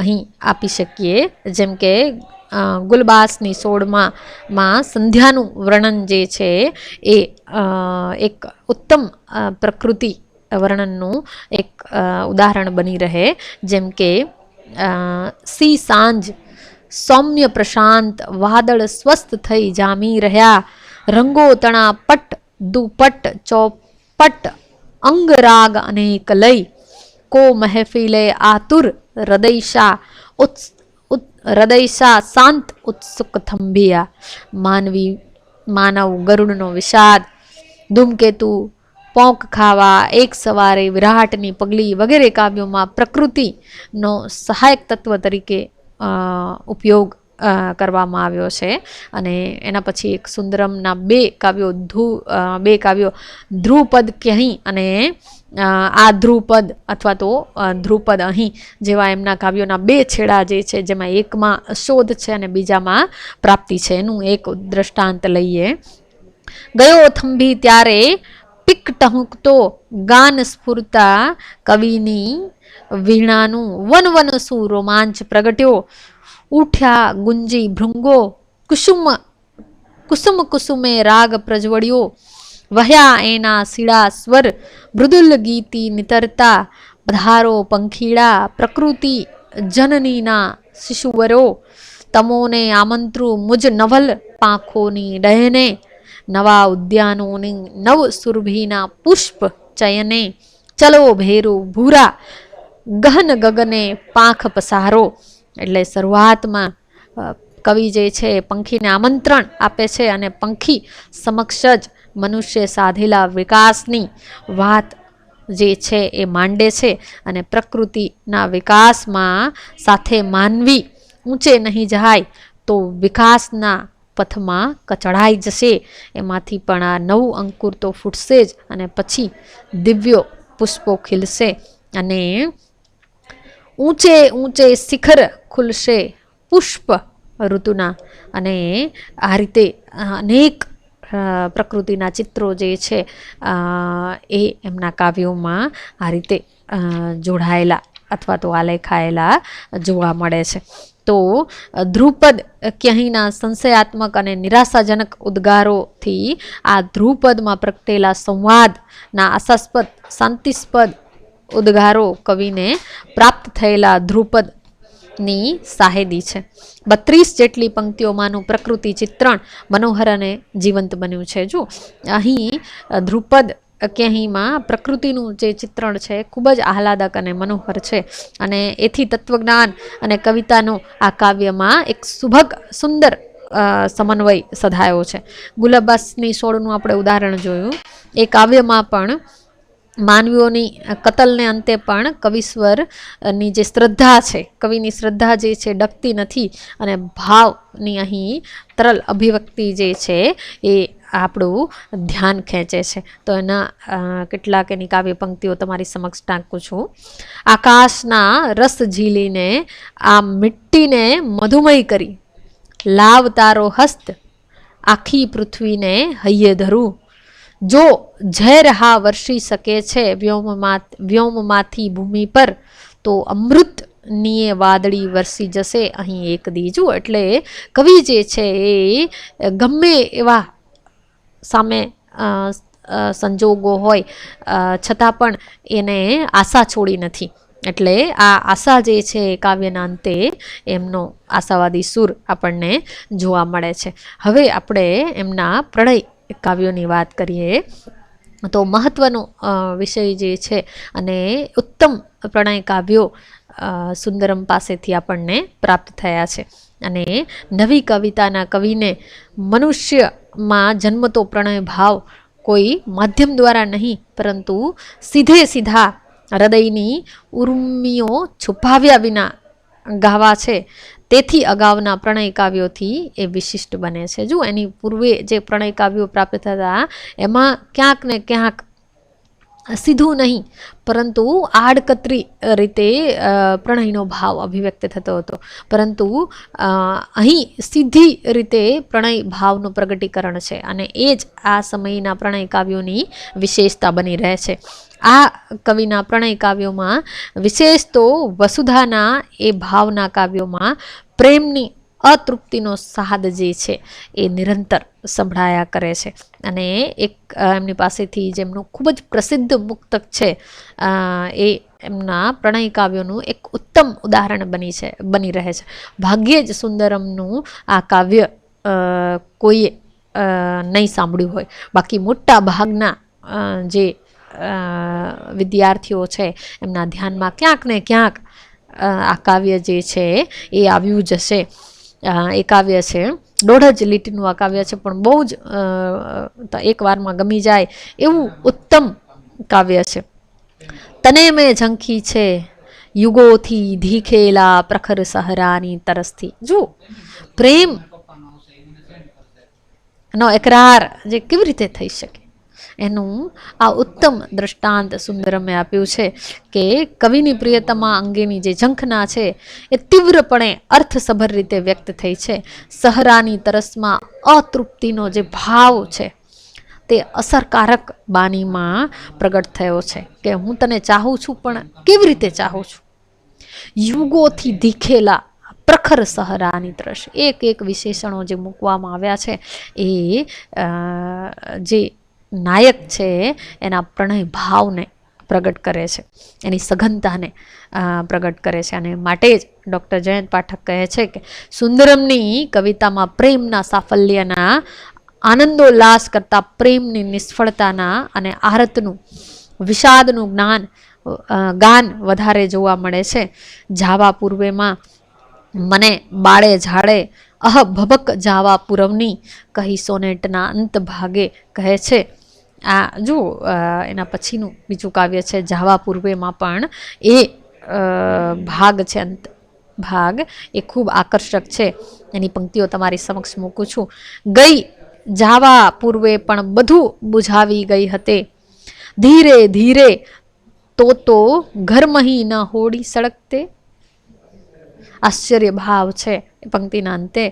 Speaker 1: અહીં આપી શકીએ, જેમ કે ગુલબાસની 16માં સંધ્યાનું વર્ણન જે છે એ એક ઉત્તમ પ્રકૃતિ વર્ણનનું એક ઉદાહરણ બની રહે. જેમ કે સી સાંજ સૌમ્ય પ્રશાંત, વાદળ સ્વસ્થ થઈ જામી રહ્યા, રંગો તણા પટ દુપટ ચોપટ, અંગરાગ અનેક લય, કો મહેફિલે આતુર હૃદયશા હૃદયશા શાંત ઉત્સુક થંભિયા. માનવ ગરુડનો વિષાદ, ધૂમકેતુ પોંક ખાવા, એક સવારે વિરાટની પગલી વગેરે કાવ્યોમાં પ્રકૃતિનો સહાયક તત્વ તરીકે ઉપયોગ કરવામાં આવ્યો છે. અને એના પછી એક સુંદરમના બે કાવ્યો ધ્રુપદ ક્યહીં અને આ ધ્રુપદ અથવા તો ધ્રુપદ અહીં જેવા એમના કાવ્યોના બે છેડા જે છે, જેમાં એકમાં શોધ છે અને બીજામાં પ્રાપ્તિ છે. એનું એક દ્રષ્ટાંત લઈએ. ગયો થંભી ત્યારે પીક ટહુકતો, ગાન સ્ફુરતા કવિની વીણાનું વન વન શું રોમાંચ પ્રગટ્યો, ઉઠ્યા ગુંજી ભૃંગો કુસુમ કુસુમે રાગ પ્રજ્વળ્યો, વહ્યા એના સીડા સ્વર મૃદુલ ગીતી નિતરતા, પધારો પંખીડા પ્રકૃતિ જનનીના શિશુવરો, તમોને આમંત્રું મુજ નવલ પાંખોની ડહેને, નવા ઉદ્યાનોની નવ સુરભીના પુષ્પ ચયને, ચલો ભેરું ભૂરા ગહન ગગને પાંખ પસારો, એટલે શરૂઆતમાં કવિ જે છે એ પંખીને આમંત્રણ આપે છે અને પંખી સમક્ષ જ મનુષ્ય સાધેલા વિકાસની વાત જે છે એ માંડે છે અને પ્રકૃતિના વિકાસમાં સાથે માનવી ઊંચે નહીં જાય તો વિકાસના પથમાં કચડાઈ જશે, એમાંથી પણ આ નવું અંકુર તો ફૂટશે જ અને પછી દિવ્યો પુષ્પો ખીલશે અને ઊંચે ઊંચે શિખર ખુલશે પુષ્પ ઋતુના. અને આ રીતે અનેક પ્રકૃતિના ચિત્રો જે છે એ એમના કાવ્યોમાં આ રીતે જોડાયેલા અથવા તો આલેખાયેલા જોવા મળે છે. તો ધ્રુપદ ક્યાંયના સંશયાત્મક અને નિરાશાજનક ઉદ્ગારોથી આ ધ્રુપદમાં પ્રગટેલા સંવાદના આશાસ્પદ શાંતિસ્પદ ઉદ્ગારો કવિને પ્રાપ્ત થયેલા ધ્રુપદની સાહેદી છે. 32 જેટલી પંક્તિઓમાંનું પ્રકૃતિ ચિત્રણ મનોહર અને જીવંત બન્યું છે. જો અહીં ધ્રુપદ ક્યાંયમાં પ્રકૃતિનું જે ચિત્રણ છે ખૂબ જ આહલાદક અને મનોહર છે અને એથી તત્વજ્ઞાન અને કવિતાનો આ કાવ્યમાં એક સુભગ સુંદર સમન્વય સધાયો છે. ગુલાબાસની સોળનું આપણે ઉદાહરણ જોયું. એ કાવ્યમાં પણ માનવીઓની કતલને અંતે પણ કવિશ્વરની જે શ્રદ્ધા છે, કવિની શ્રદ્ધા જે છે ડકતી નથી અને ભાવની અહીં તરલ અભિવ્યક્તિ જે છે એ આપણું ધ્યાન ખેંચે છે. તો એના કેટલાક એની કાવ્ય પંક્તિઓ તમારી સમક્ષ ટાંકું છું. આકાશના રસ ઝીલીને આ મિટ્ટીને મધુમય કરી, લાવ તારો હસ્ત આખી પૃથ્વીને હૈયે ધરું. જો ઝેર હા વર્ષી શકે છે વ્યોમમાંથી ભૂમિ પર, તો અમૃત નીએ વાદળી વરસી જશે અહીં એક દીજું. એટલે કવિ જે છે એ ગમે એવા સામે સંજોગો હોય છતાં પણ એને આશા છોડી નથી. એટલે આ આશા જે છે કાવ્યના અંતે એમનો આશાવાદી સૂર આપણને જોવા મળે છે. હવે આપણે એમના પ્રણય કાવ્યોની વાત કરીએ તો મહત્વનો વિષય જે છે અને ઉત્તમ પ્રણય કાવ્યો સુંદરમ પાસેથી આપણને પ્રાપ્ત થયા છે. અને નવી કવિતાના કવિને મનુષ્યમાં જન્મતો પ્રણય ભાવ કોઈ માધ્યમ દ્વારા નહીં પરંતુ સીધે સીધા હૃદયની ઉર્મિઓ છુપાવ્યા વિના ગાવા છે. તેથી અગાઉના પ્રણય કાવ્યોથી એ વિશિષ્ટ બને છે. જો એની પૂર્વે જે પ્રણય કાવ્યો પ્રાપ્ત થતા એમાં ક્યાંક ને ક્યાંક સીધું નહીં પરંતુ આડકતરી રીતે પ્રણયનો ભાવ અભિવ્યક્ત થતો હતો, પરંતુ અહીં સીધી રીતે પ્રણય ભાવનું પ્રગટીકરણ છે અને એ જ આ સમયના પ્રણય કાવ્યોની વિશેષતા બની રહે છે. આ કવિના પ્રણય કાવ્યોમાં વિશેષ તો વસુધાના એ ભાવના કાવ્યોમાં પ્રેમની અતૃપ્તિનો સાદ જે છે એ નિરંતર સંભળાયા કરે છે. અને એક એમની પાસેથી જેમનું ખૂબ જ પ્રસિદ્ધ મુક્તક છે એ એમના પ્રણય કાવ્યોનું એક ઉત્તમ ઉદાહરણ બની રહે છે. ભાગ્યે જ સુંદરમનું આ કાવ્ય કોઈએ નહીં સાંભળ્યું હોય, બાકી મોટા ભાગના જે વિદ્યાર્થીઓ છે એમના ધ્યાનમાં ક્યાંક ને ક્યાંક આ કાવ્ય જે છે એ આવ્યું જશે. એ કાવ્ય છે 1.5 જ લીટીનું આ કાવ્ય છે, પણ બહુ જ એક વારમાં ગમી જાય એવું ઉત્તમ કાવ્ય છે. તને મેં ઝંખી છે યુગોથી ધીખેલા પ્રખર સહરાની તરસથી. જો પ્રેમ નો એકરાર જે કેવી રીતે થઈ શકે એનું આ ઉત્તમ દ્રષ્ટાંત સુંદરમે આપ્યું છે કે કવિની પ્રિયતમા અંગેની જે ઝંખના છે એ તીવ્રપણે અર્થસભર રીતે વ્યક્ત થઈ છે. સહરાની તરસમાં અતૃપ્તિનો જે ભાવ છે તે અસરકારક બાનીમાં પ્રગટ થયો છે કે હું તને ચાહું છું, પણ કેવી રીતે ચાહું છું. યુગોથી દીખેલા પ્રખર સહરાની તરસ, એક એક વિશેષણો જે મૂકવામાં આવ્યા છે એ જે નાયક છે એના પ્રણય ભાવને પ્રગટ કરે છે, એની સઘનતાને પ્રગટ કરે છે. અને માટે જ ડૉક્ટર જયંત પાઠક કહે છે કે સુંદરમની કવિતામાં પ્રેમના સાફલ્યના આનંદોલ્લાસ કરતાં પ્રેમની નિષ્ફળતાના અને આરતનું વિષાદનું ગાન વધારે જોવા મળે છે. જાવા પૂર્વેમાં મને બાળે ઝાડે અહ ભબક જાવા પુરવની કહી સોનેટના અંત ભાગે કહે છે. આ જો એના પછીનું બીજું કાવ્ય છે જાવા પૂર્વેમાં પણ એ ભાગ છે, અંત ભાગ એ ખૂબ આકર્ષક છે. એની પંક્તિઓ તમારી સમક્ષ મૂકું છું. ગઈ જાવા પૂર્વે પણ બધું બુઝાવી ગઈ હતે, ધીરે ધીરે તો ઘરમહી ન હોડી સળગતે. આશ્ચર્ય ભાવ છે એ પંક્તિના અંતે.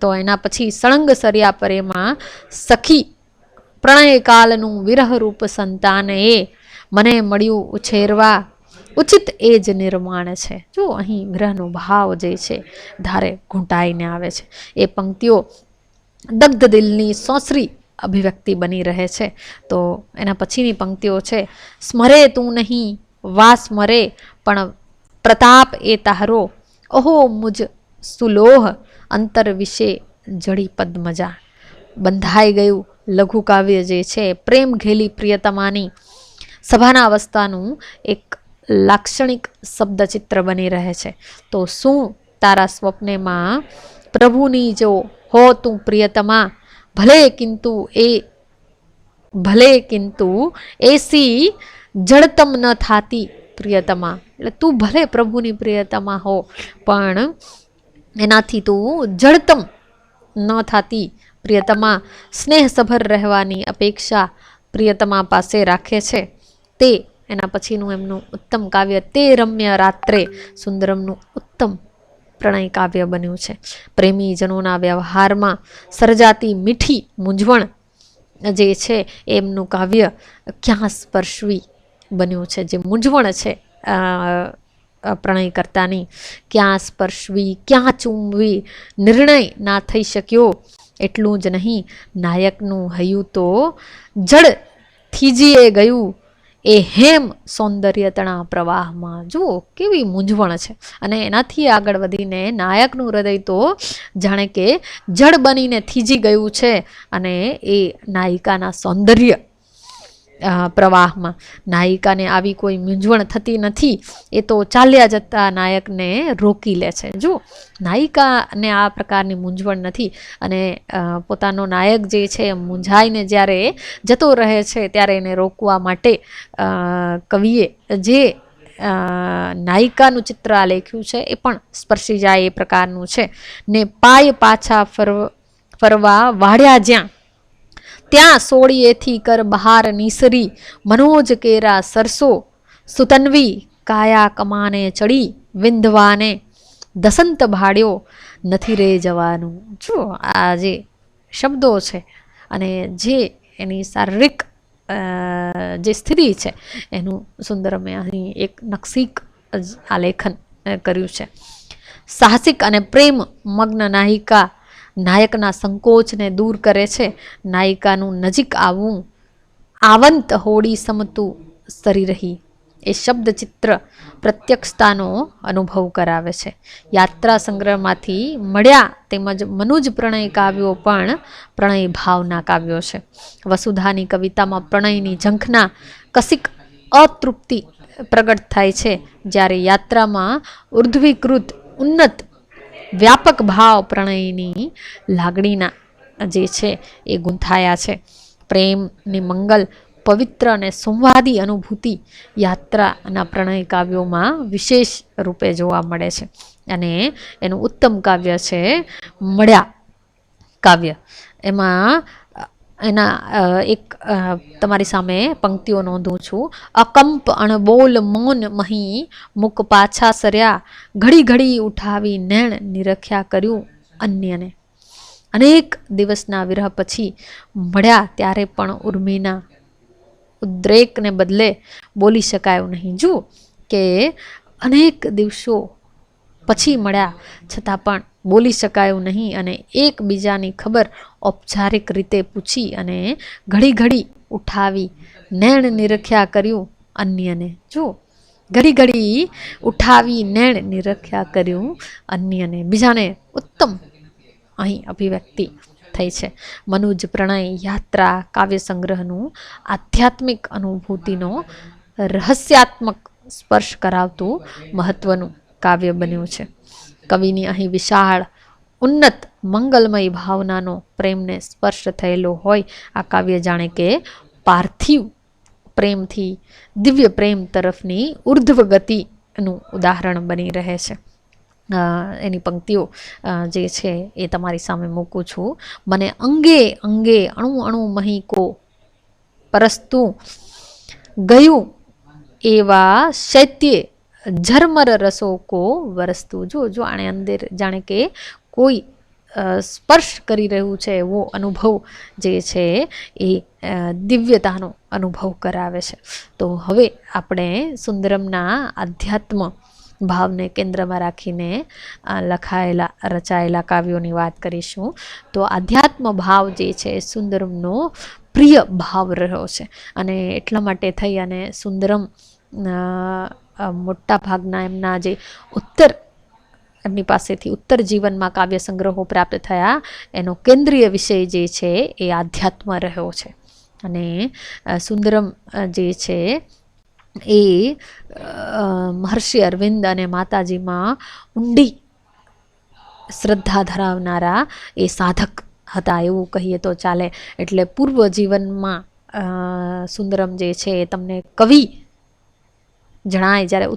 Speaker 1: તો એના પછી સળંગ સર્યા પરેમાં સખી પ્રણય કાલનું વિરહ રૂપ સંતાન એ મને મળ્યું ઉછેરવા ઉચિત એ જ નિર્માણ છે. જો અહીં વિરહનો ભાવ જે છે ધારે ઘૂંટાઈને આવે છે. એ પંક્તિઓ દગ્ધ દિલની સોસરી અભિવ્યક્તિ બની રહે છે. તો એના પછીની પંક્તિઓ છે સ્મરે તું નહીં વા સ્મરે પણ પ્રતાપ એ તારો, ઓહો મુજ સુલોહ અંતર વિશે જડી પદ્મજા. બંધાઈ ગયું લઘુ કાવ્ય જે છે પ્રેમ ઘેલી પ્રિયતમાની સભાના અવસ્થાનું એક લાક્ષણિક શબ્દચિત્ર બની રહે છે. તો શું તારા સ્વપ્નેમાં પ્રભુની જો હો તું પ્રિયતમા, ભલે કિંતુ એસી જડતમ ન થાતી પ્રિયતમા. એટલે તું ભલે પ્રભુની પ્રિયતમા હો પણ એનાથી તું જડતમ ન થાતી પ્રિયતમા. સ્નેહસભર રહેવાની અપેક્ષા પ્રિયતમા પાસે રાખે છે. તે એના પછીનું એમનું ઉત્તમ કાવ્ય તે રમ્ય રાત્રે સુંદરમનું ઉત્તમ પ્રણય કાવ્ય બન્યું છે. પ્રેમીજનોના વ્યવહારમાં સર્જાતી મીઠી મૂંઝવણ જે છે એમનું કાવ્ય ક્યાં સ્પર્શવી બન્યું છે. જે મૂંઝવણ છે પ્રણયકર્તાની, ક્યાં સ્પર્શવી ક્યાં ચૂમવી નિર્ણય ના થઈ શક્યો. એટલું જ નહીં, નાયકનું હૈયું તો જડ થીજીએ ગયું એ હેમ સૌંદર્યતણા પ્રવાહમાં. જુઓ કેવી મૂંઝવણ છે. અને એનાથી આગળ વધીને નાયકનું હૃદય તો જાણે કે જડ બનીને થીજી ગયું છે અને એ નાયિકાના સૌંદર્ય પ્રવાહમાં. નાયિકાને આવી કોઈ મૂંઝવણ થતી નથી, એ તો ચાલ્યા જતા નાયકને રોકી લે છે. જો નાયિકાને આ પ્રકારની મૂંઝવણ નથી અને પોતાનો નાયક જે છે મૂંઝાઈને જ્યારે જતો રહે છે ત્યારે એને રોકવા માટે કવિએ જે નાયિકાનું ચિત્ર આલેખ્યું છે એ પણ સ્પર્શી જાય એ પ્રકારનું છે. ને પાય પાછા ફરવા વાળ્યા જ્યાં ત્યાં સોળીએથી કર બહાર નીસરી મનોજ કેરા સરસો સુતનવી કાયા કમાને ચડી વિંધવાને દસંત ભાડ્યો નથી રે જવાનું. જો આ જે શબ્દો છે અને જે એની શારીરિક જે સ્થિતિ છે એનું સુંદર મેં અહીં એક નકશીક આલેખન કર્યું છે. સાહસિક અને પ્રેમ મગ્ન નાયિકા નાયકના સંકોચને દૂર કરે છે. નાયિકાનું નજીક આવવું આવંત હોડી સમતું સરી રહી એ શબ્દચિત્ર પ્રત્યક્ષતાનો અનુભવ કરાવે છે. યાત્રા સંગ્રહમાંથી મળ્યા તેમજ મનુજ પ્રણય કાવ્યો પણ પ્રણય ભાવના કાવ્યો છે. વસુધાની કવિતામાં પ્રણયની ઝંખના કશીક અતૃપ્તિ પ્રગટ થાય છે, જ્યારે યાત્રામાં ઉર્ધ્વીકૃત ઉન્નત વ્યાપક ભાવ પ્રણયની લાગણીના જે છે એ ગૂંથાયા છે. પ્રેમની મંગલ પવિત્ર અને સંવાદી અનુભૂતિ યાત્રાના પ્રણય કાવ્યોમાં વિશેષ રૂપે જોવા મળે છે. અને એનું ઉત્તમ કાવ્ય છે મળ્યા કાવ્ય. એમાં એના એક તમારી સામે પંક્તિઓ નોંધું છું. અકંપ અણબોલ મૌન મહી મુક પાછા સર્યા, ઘડી ઘડી ઉઠાવી નેણ નિરખ્યા કર્યું અન્યને. અનેક દિવસના વિરહ પછી મળ્યા ત્યારે પણ ઉર્મિના ઉદ્રેકને બદલે બોલી શકાયું નહીં. જુઓ કે અનેક દિવસો પછી મળ્યા છતાં પણ બોલી શકાયું નહીં અને એકબીજાની ખબર ઔપચારિક રીતે પૂછી અને ઘડી ઘડી ઉઠાવી નેણ નિરખ્યા કર્યું અન્યને. જો ઘડી ઘડી ઉઠાવી નેણ નિરખ્યા કર્યું અન્યને, બીજાને ઉત્તમ અહીં અભિવ્યક્તિ થઈ છે. મનુજ પ્રણય યાત્રા કાવ્ય સંગ્રહનું આધ્યાત્મિક અનુભૂતિનો રહસ્યાત્મક સ્પર્શ કરાવતું મહત્વનું કાવ્ય બન્યું છે. કવિની અહીં વિશાળ ઉન્નત મંગલમય ભાવનાનો પ્રેમને સ્પર્શ થયેલો હોય આ કાવ્ય જાણે કે પાર્થિવ પ્રેમથી દિવ્ય પ્રેમ તરફની ઉર્ધ્વ ગતિનું ઉદાહરણ બની રહે છે. એની પંક્તિઓ જે છે એ તમારી સામે મૂકું છું. મને અંગે અંગે અણુ અણુ મહીકો પરસ્તુ ગયું એવા શૈત્ય ઝરમર રસો કો વરસતું. જો આણે અંદર જાણે કે કોઈ સ્પર્શ કરી રહ્યું છે એવો અનુભવ જે છે એ દિવ્યતાનો અનુભવ કરાવે છે. તો હવે આપણે સુંદરમના આધ્યાત્મ ભાવને કેન્દ્રમાં રાખીને લખાયેલા રચાયેલા કાવ્યોની વાત કરીશું. તો આધ્યાત્મ ભાવ જે છે સુંદરમનો પ્રિય ભાવ રહ્યો છે અને એટલા માટે થઈ અને સુંદરમ મોટા ભાગના એમના જે એમની પાસેથી ઉત્તર જીવનમાં કાવ્ય સંગ્રહો પ્રાપ્ત થયા એનો કેન્દ્રીય વિષય જે છે એ આધ્યાત્મ રહ્યો છે. અને સુંદરમ જે છે એ મહર્ષિ અરવિંદ અને માતાજીમાં ઊંડી શ્રદ્ધા ધરાવનારા એ સાધક હતા એવું કહીએ તો ચાલે. એટલે પૂર્વ જીવનમાં સુંદરમ જે છે એ તમને કવિ જણાય, જ્યારે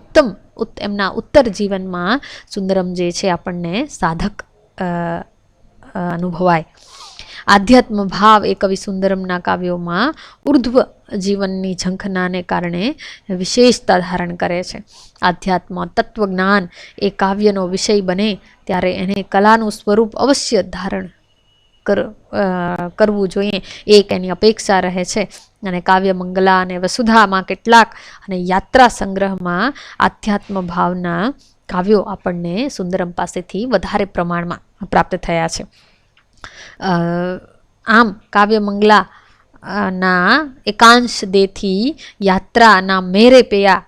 Speaker 1: એમના ઉત્તર જીવનમાં સુંદરમ જે છે આપણને સાધક અનુભવાય. આધ્યાત્મ ભાવ એ કવિ સુંદરમના કાવ્યોમાં ઉર્ધ્વ જીવનની ઝંખનાને કારણે વિશેષતા ધારણ કરે છે. આધ્યાત્મ તત્વજ્ઞાન એ કાવ્યનો વિષય બને ત્યારે એને કલાનું સ્વરૂપ અવશ્ય ધારણ કરવું જોઈએ એક એની અપેક્ષા રહે છે. અને કાવ્ય મંગલા અને વસુધામાં કેટલાક અને યાત્રા સંગ્રહમાં આધ્યાત્મ ભાવના કાવ્યો આપણને સુંદરમ પાસેથી વધારે પ્રમાણમાં પ્રાપ્ત થયા છે. આમ કાવ્ય મંગલા ના એકાંશ દેથી યાત્રાના મેરે પેયા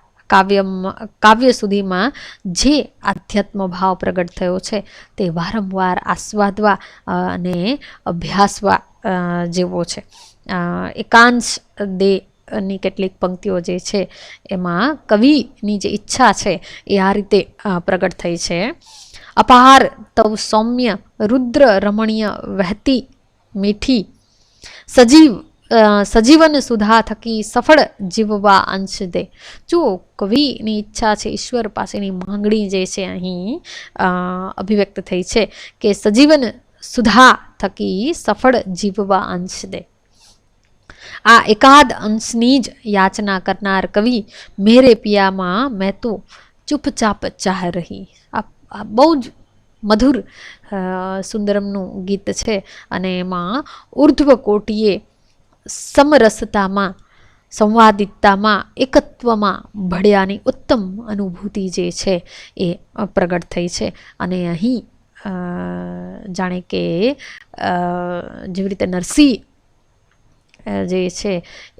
Speaker 1: કાવ્ય સુધીમાં જે આધ્યાત્મ ભાવ પ્રગટ થયો છે તે વારંવાર આસ્વાદવા અને અભ્યાસવા જેવો છે. એકાંશ દેની કેટલીક પંક્તિઓ જે છે એમાં કવિની જે ઈચ્છા છે એ આ રીતે પ્રગટ થઈ છે. અપાર તવ સૌમ્ય રુદ્ર રમણીય વહેતી મીઠી સજીવન સુધા થકી સફળ જીવવા અંશ દે. જો કવિની ઈચ્છા છે, ઈશ્વર પાસેની માંગણી જે છે અહીં અભિવ્યક્ત થઈ છે કે સજીવન સુધા થકી સફળ જીવવા અંશ દે. આ એકાદ અંશની જ યાચના કરનાર કવિ મેરે પિયામાં મેં તો ચૂપચાપ ચાહ રહી. આ બહુ જ મધુર સુંદરમનું ગીત છે અને એમાં ઉર્ધ્વ કોટીએ સમરસતામાં સંવાદિતતામાં એકત્વમાં ભળ્યાની ઉત્તમ અનુભૂતિ જે છે એ પ્રગટ થઈ છે. અને અહીં જાણે કે જેવી રીતે નરસિંહ જે છે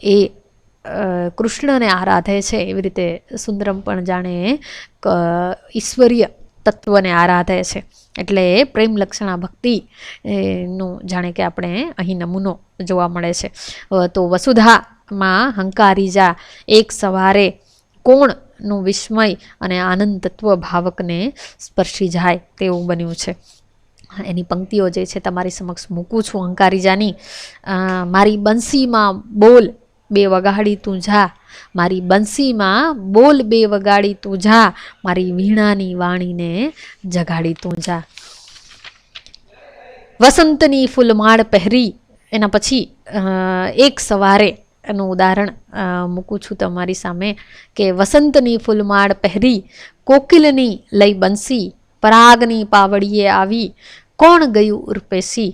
Speaker 1: એ કૃષ્ણને આરાધે છે એવી રીતે સુંદરમ પણ જાણે ઈશ્વરીય તત્વને આરાધે છે. એટલે પ્રેમ લક્ષણા ભક્તિ નું જાણે કે આપણે અહીં નમૂનો જોવા મળે છે. તો વસુધામાં હંકારી જા એક સવારે કોણનું વિસ્મય અને આનંદ તત્વ ભાવકને સ્પર્શી જાય તેવું બન્યું છે. એની પંક્તિઓ જે છે તમારી સમક્ષ મૂકું છું. હંકારીજાની મારી બંસીમાં બોલ બે વગાડી તું જા, મારી બંસીમાં બોલ બે વગાડી તું જા, મારી વીણાની વાણીને જગાડી તું જા. વસંતની ફૂલમાળ પહેરી એના પછી એક સવારે એનું ઉદાહરણ મૂકું છું તમારી સામે કે વસંતની ફૂલમાળ પહેરી કોકિલની લઈ બંસી પરાગની પાવડીએ આવી કોણ ગયું ઉર્પેસી.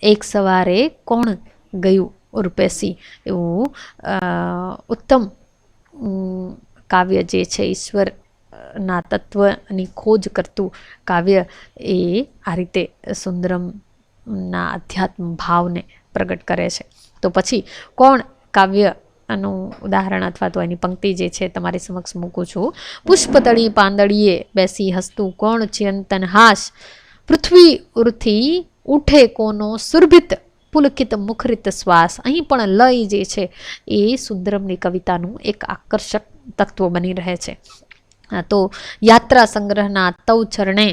Speaker 1: એક સવારે કોણ ગયું ઉર્પેસી એવું ઉત્તમ કાવ્ય જે છે ઈશ્વરના તત્વની ખોજ કરતું કાવ્ય એ આ રીતે સુંદરમના અધ્યાત્મ ભાવને પ્રગટ કરે છે. તો પછી કોણ કાવ્યનું ઉદાહરણ અથવા તો એની પંક્તિ જે છે તમારી સમક્ષ મૂકું છું. પુષ્પતળી પાંદડીએ બેસી હસતું કોણ ચિંતન હાસ, પૃથ્વી ઉરથી ઉઠે કોનો સુરભિત પુલકિત મુખરિત શ્વાસ. અહીં પણ લય જે છે એ સુંદરમની કવિતાનું એક આકર્ષક તત્વ બની રહે છે. તો યાત્રા સંગ્રહના તવ ચરણે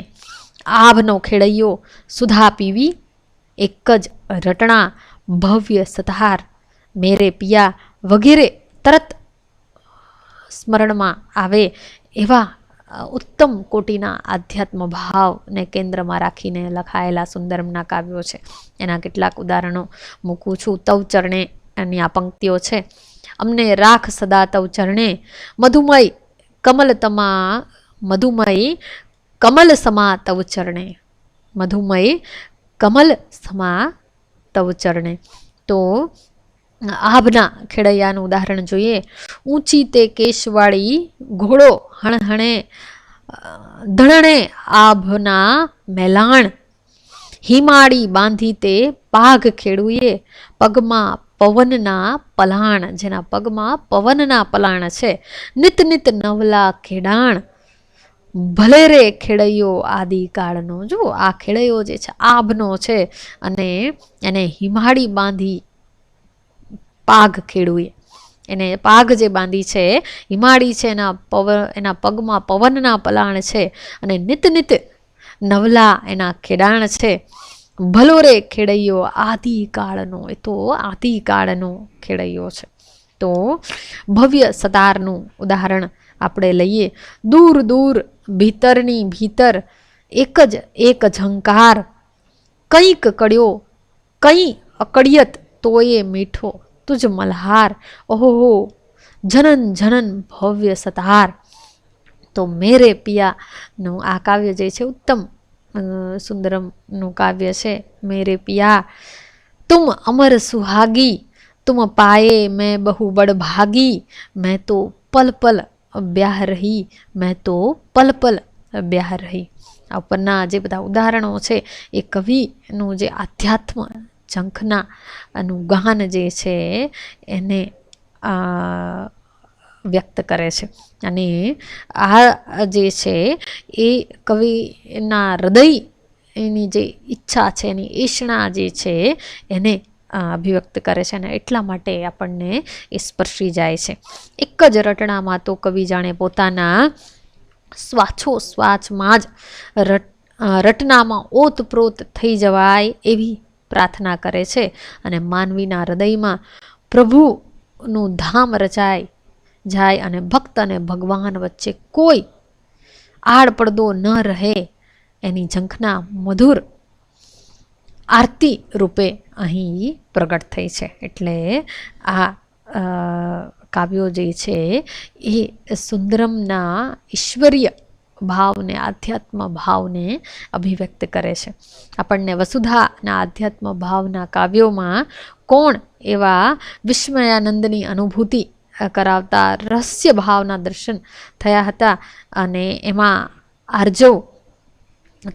Speaker 1: આભનો ખેડૈયો સુધા પીવી, એક જ રટણા ભવ્ય સતાર, મેરે પિયા વગેરે તરત સ્મરણમાં આવે એવા ઉત્તમ કોટીના આધ્યાત્મ ભાવને કેન્દ્રમાં રાખીને લખાયેલા સુંદરમના કાવ્યો છે. એના કેટલાક ઉદાહરણો મૂકું છું. તવ ચરણે એની આ પંક્તિઓ છે. અમને રાખ સદા તવ ચરણે, મધુમય કમલતમા મધુમય કમલ સમા તવ ચરણે, મધુમય કમલ સમા તવ ચરણે. તો આભના ખેડૈયાનું ઉદાહરણ જોઈએ. ઊંચી તે કેશવાળી ઘોડો હણહણે, ધણણે આભના મેલાણ, હિમાળી બાંધી તે પાઘ ખેડુએ, પગમાં પવનના પલાણ, જેના પગમાં પવનના પલાણ છે, નિત નિત નવલા ખેડાણ, ભલે રે ખેડૈયો આદિકાળનો. જુઓ આ ખેડૈયો જે છે આભનો છે અને એને હિમાળી બાંધી પાઘ ખેડુએ, એને પાઘ જે બાંધી છે હિમાળી છે, એના પગમાં પવનના પલાણ છે અને નિત નિત નવલા એના ખેડાણ છે. ભલો રે ખેડૈયો આદિકાળનો, એ તો આદિકાળનો ખેડૈયો છે. તો ભવ્ય સતારનું ઉદાહરણ આપણે લઈએ. દૂર દૂર ભીતરની ભીતર એક જ એક ઝંકાર, કંઈક કડ્યો કંઈ અકડિયત તોય મીઠો, તુજ મલ્હાર, ઓહો જનન જનન ભવ્ય સતાર. તો મેરે પિયાનું આ કાવ્ય જે છે ઉત્તમ સુંદરમનું કાવ્ય છે. મેરે પિયા તુમ અમર સુહાગી, તુમ પાયે મેં બહુ બડ ભાગી, મેં તો પલ પલ બ્યાહ રહી, મેં તો પલ પલ બ્યાહ રહી. આ ઉપરના જે બધા ઉદાહરણો છે એ કવિનું જે આધ્યાત્મ ઝંખનાનું ગાન જે છે એને વ્યક્ત કરે છે. અને આ જે છે એ કવિના હૃદય એની જે ઈચ્છા છે, એની ઈચ્છણા જે છે એને અભિવ્યક્ત કરે છે અને એટલા માટે આપણને એ સ્પર્શી જાય છે. એક જ રટણામાં તો કવિ જાણે પોતાના શ્વાસોશ્વાસમાં જ રટનામાં ઓતપ્રોત થઈ જવાય એવી પ્રાર્થના કરે છે અને માનવીના હૃદયમાં પ્રભુનું ધામ રચાય જાય અને ભક્ત અને ભગવાન વચ્ચે કોઈ આડ પડદો ન રહે એની ઝંખના મધુર આરતી રૂપે અહીં પ્રગટ થઈ છે. એટલે આ કાવ્યો જે છે એ સુંદરમના ઈશ્વરીય ભાવને, આધ્યાત્મ ભાવને અભિવ્યક્ત કરે છે. આપણને વસુધાના આધ્યાત્મ ભાવના કાવ્યોમાં કોણ એવા વિસ્મયાનંદની અનુભૂતિ કરાવતા રહસ્ય ભાવના દર્શન થયા હતા અને એમાં આર્જવ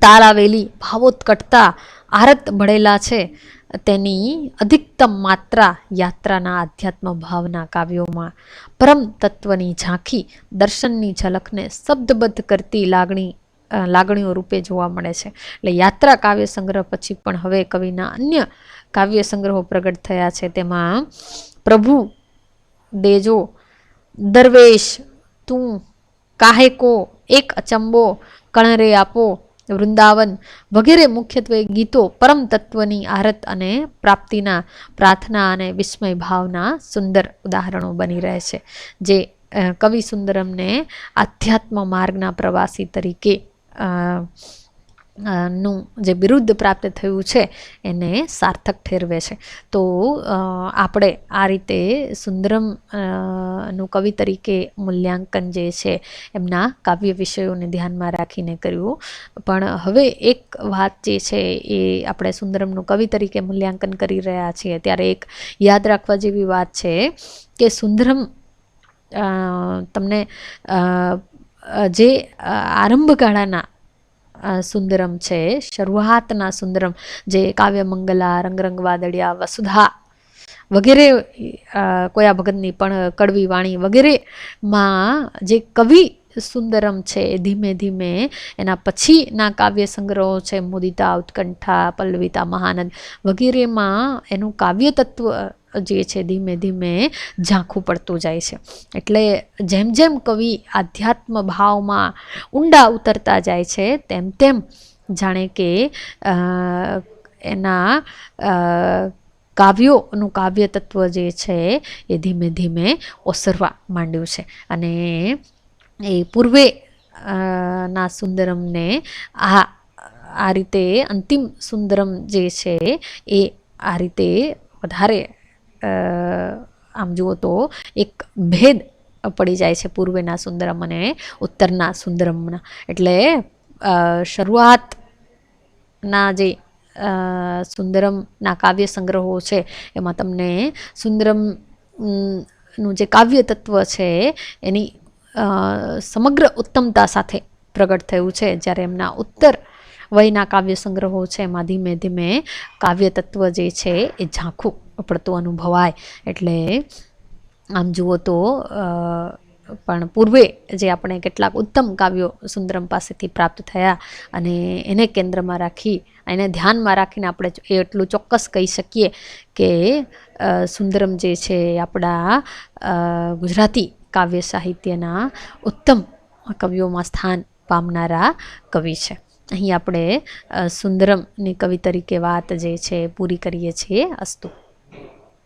Speaker 1: તારાવેલી ભાવોત્કટતા આરત ભળેલા છે. તેની અધિકતમ માત્રા યાત્રાના આધ્યાત્મ ભાવના કાવ્યોમાં પરમ તત્વની ઝાંખી, દર્શનની ઝલકને શબ્દબદ્ધ કરતી લાગણીઓ રૂપે જોવા મળે છે. એટલે યાત્રા કાવ્ય સંગ્રહ પછી પણ હવે કવિના અન્ય કાવ્ય સંગ્રહો પ્રગટ થયા છે. તેમાં પ્રભુ દેજો, દરવેશ, તું, કાહે કો, એક અચંબો, કણરે આપો, વૃંદાવન વગેરે મુખ્યત્વે ગીતો પરમ તત્વની આરત અને પ્રાપ્તિના પ્રાર્થના અને વિસ્મય ભાવના સુંદર ઉદાહરણો બની રહે છે, જે કવિ સુંદરમને આધ્યાત્મ માર્ગના પ્રવાસી તરીકે નું જે બિરુદ્ધ પ્રાપ્ત થયું છે એને સાર્થક ઠેરવે છે. તો આપણે આ રીતે સુંદરમ નું કવિ તરીકે મૂલ્યાંકન જે છે એમના કાવ્ય વિષયોને ધ્યાનમાં રાખીને કર્યું. પણ હવે એક વાત જે છે એ આપણે સુંદરમનું કવિ તરીકે મૂલ્યાંકન કરી રહ્યા છીએ ત્યારે એક યાદ રાખવા જેવી વાત છે કે સુંદરમ તમને જે આરંભગાળાના સુંદરમ છે, શરૂઆતના સુંદરમ જે કાવ્યમંગલા, રંગરંગ વાદળિયા, વસુધા વગેરે, કોયા ભગતની પણ કડવી વાણી વગેરેમાં જે કવિ સુંદરમ છે એ ધીમે ધીમે એના પછીના કાવ્ય સંગ્રહો છે, મુદિતા, ઉત્કંઠા, પલ્લવિતા, મહાનંદ વગેરેમાં એનું કાવ્ય તત્વ જે છે ધીમે ધીમે ઝાંખું પડતું જાય છે. એટલે જેમ જેમ કવિ આધ્યાત્મ ભાવમાં ઊંડા ઉતરતા જાય છે તેમ તેમ જાણે કે એના કાવ્યોનું કાવ્ય તત્વ જે છે એ ધીમે ધીમે ઓસરવા માંડ્યું છે. અને એ પૂર્વે ના સુંદરમને આ રીતે અંતિમ સુંદરમ જે છે એ આ રીતે વધારે આમ જુઓ તો એક ભેદ પડી જાય છે પૂર્વેના સુંદરમ અને ઉત્તરના સુંદરમના. એટલે શરૂઆતના જે સુંદરમના કાવ્ય સંગ્રહો છે એમાં તમને સુંદરમ નું જે કાવ્ય તત્વ છે એની સમગ્ર ઉત્તમતા સાથે પ્રગટ થયું છે. જ્યારે એમના ઉત્તર વયના કાવ્ય સંગ્રહો છે એમાં ધીમે ધીમે કાવ્ય તત્વ જે છે એ ઝાંખું પડતું અનુભવાય. એટલે આમ જુઓ તો પણ પૂર્વે જે આપણે કેટલાક ઉત્તમ કાવ્યો સુંદરમ પાસેથી પ્રાપ્ત થયા અને એને કેન્દ્રમાં રાખી, એને ધ્યાનમાં રાખીને આપણે એટલું ચોક્કસ કહી શકીએ કે સુંદરમ જે છે આપણા ગુજરાતી કાવ્ય સાહિત્યના ઉત્તમ કવિઓમાં સ્થાન પામનારા કવિ છે. અહીં આપણે સુંદરમની કવિ તરીકે વાત જે છે પૂરી કરીએ છીએ. અસ્તુ.